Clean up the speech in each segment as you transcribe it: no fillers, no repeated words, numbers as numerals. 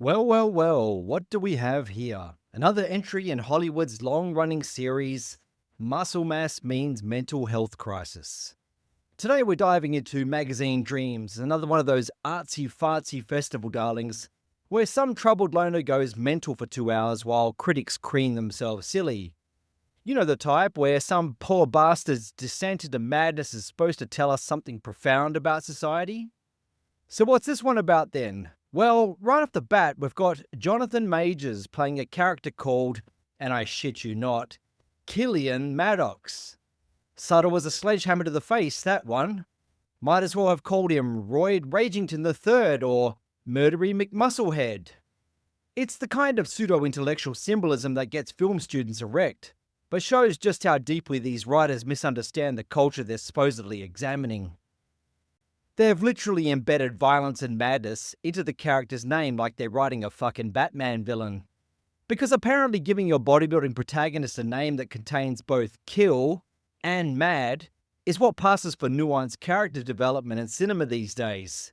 Well, what do we have here? Another entry in Hollywood's long running series, Muscle Mass Means Mental Health Crisis. Today we're diving into Magazine Dreams, another one of those artsy fartsy festival darlings, where some troubled loner goes mental for 2 hours while critics cream themselves silly. You know the type where some poor bastard's descent into madness is supposed to tell us something profound about society? So what's this one about then? Well, right off the bat, we've got Jonathan Majors playing a character called, and I shit you not, Killian Maddox. Subtle as a sledgehammer to the face, that one. Might as well have called him Roy Ragington III or Murdery McMusclehead. It's the kind of pseudo-intellectual symbolism that gets film students erect, but shows just how deeply these writers misunderstand the culture they're supposedly examining. They've literally embedded violence and madness into the character's name like they're writing a fucking Batman villain. Because apparently giving your bodybuilding protagonist a name that contains both kill and mad is what passes for nuanced character development in cinema these days.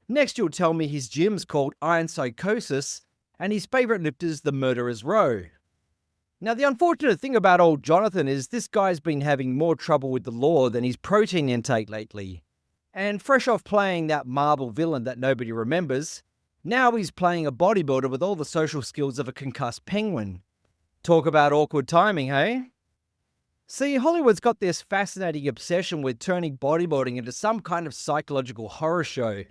Next you'll tell me his gym's called Iron Psychosis and his favourite lift is the Murderer's Row. Now the unfortunate thing about old Jonathan is this guy's been having more trouble with the law than his protein intake lately. And fresh off playing that Marvel villain that nobody remembers, now he's playing a bodybuilder with all the social skills of a concussed penguin. Talk about awkward timing, hey? See, Hollywood's got this fascinating obsession with turning bodybuilding into some kind of psychological horror show.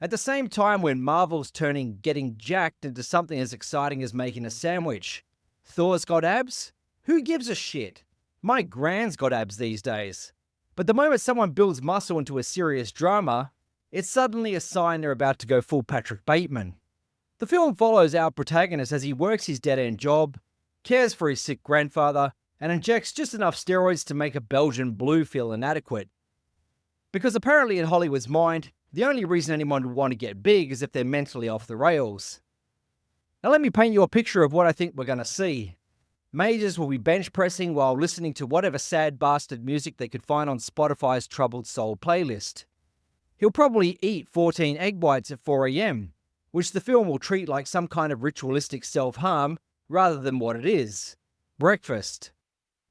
At the same time when Marvel's turning getting jacked into something as exciting as making a sandwich. Thor's got abs? Who gives a shit? My gran's got abs these days. But the moment someone builds muscle into a serious drama, it's suddenly a sign they're about to go full Patrick Bateman. The film follows our protagonist as he works his dead-end job, cares for his sick grandfather, and injects just enough steroids to make a Belgian blue feel inadequate. Because apparently in Hollywood's mind, the only reason anyone would want to get big is if they're mentally off the rails. Now let me paint you a picture of what I think we're going to see. Majors will be bench pressing while listening to whatever sad bastard music they could find on Spotify's Troubled Soul playlist. He'll probably eat 14 egg whites at 4 a.m, which the film will treat like some kind of ritualistic self-harm rather than what it is. Breakfast.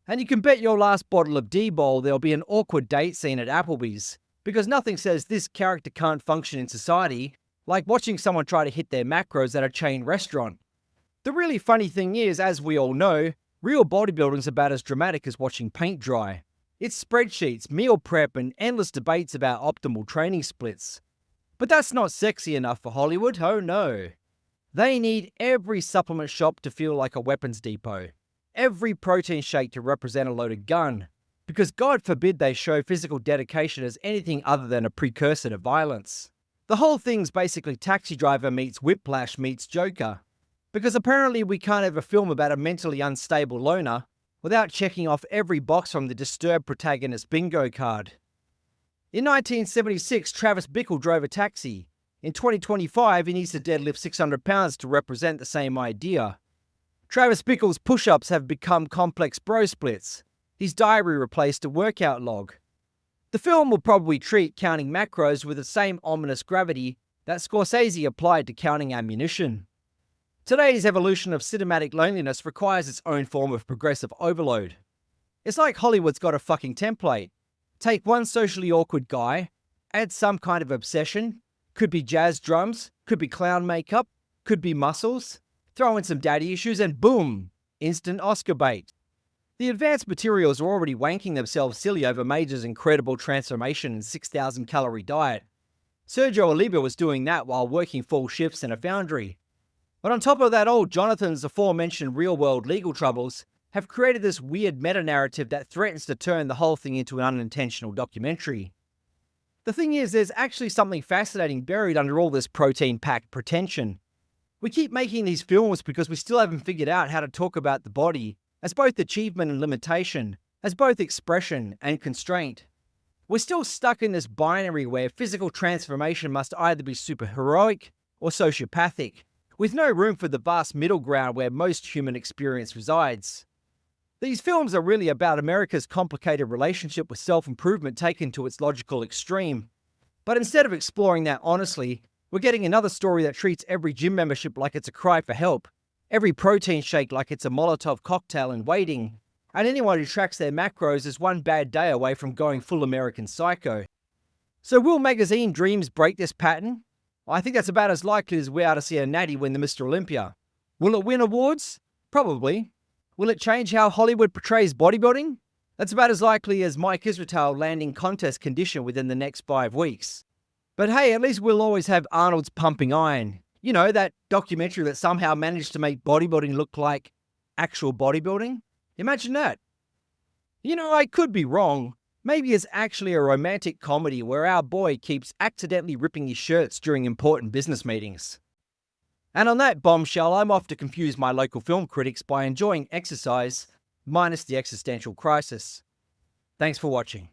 And you can bet your last bottle of D-Bowl there'll be an awkward date scene at Applebee's, because nothing says this character can't function in society like watching someone try to hit their macros at a chain restaurant. The really funny thing is, as we all know, real bodybuilding's about as dramatic as watching paint dry. It's spreadsheets, meal prep, and endless debates about optimal training splits. But that's not sexy enough for Hollywood, oh no. They need every supplement shop to feel like a weapons depot. Every protein shake to represent a loaded gun. Because God forbid they show physical dedication as anything other than a precursor to violence. The whole thing's basically Taxi Driver meets Whiplash meets Joker. Because apparently we can't have a film about a mentally unstable loner without checking off every box from the disturbed protagonist bingo card. In 1976, Travis Bickle drove a taxi. In 2025, he needs to deadlift 600 pounds to represent the same idea. Travis Bickle's push-ups have become complex bro splits. His diary replaced a workout log. The film will probably treat counting macros with the same ominous gravity that Scorsese applied to counting ammunition. Today's evolution of cinematic loneliness requires its own form of progressive overload. It's like Hollywood's got a fucking template. Take one socially awkward guy, add some kind of obsession, could be jazz drums, could be clown makeup, could be muscles, throw in some daddy issues and boom, instant Oscar bait. The advanced materials are already wanking themselves silly over Major's incredible transformation and 6,000 calorie diet. Sergio Oliva was doing that while working full shifts in a foundry. But on top of that, old Jonathan's aforementioned real-world legal troubles have created this weird meta-narrative that threatens to turn the whole thing into an unintentional documentary. The thing is, there's actually something fascinating buried under all this protein-packed pretension. We keep making these films because we still haven't figured out how to talk about the body as both achievement and limitation, as both expression and constraint. We're still stuck in this binary where physical transformation must either be superheroic or sociopathic, with no room for the vast middle ground where most human experience resides. These films are really about America's complicated relationship with self-improvement taken to its logical extreme. But instead of exploring that honestly, We're getting another story that treats every gym membership like it's a cry for help, every protein shake like it's a Molotov cocktail in waiting, and anyone who tracks their macros is one bad day away from going full American Psycho. So will magazine dreams break this pattern? I think that's about as likely as we are to see a natty win the Mr. Olympia. Will it win awards? Probably. Will it change how Hollywood portrays bodybuilding? That's about as likely as Mike Israetel landing contest condition within the next 5 weeks. But hey, at least we'll always have Arnold's Pumping Iron. You know, that documentary that somehow managed to make bodybuilding look like actual bodybuilding? Imagine that. You know, I could be wrong. Maybe it's actually a romantic comedy where our boy keeps accidentally ripping his shirts during important business meetings. And on that bombshell, I'm off to confuse my local film critics by enjoying exercise minus the existential crisis. Thanks for watching.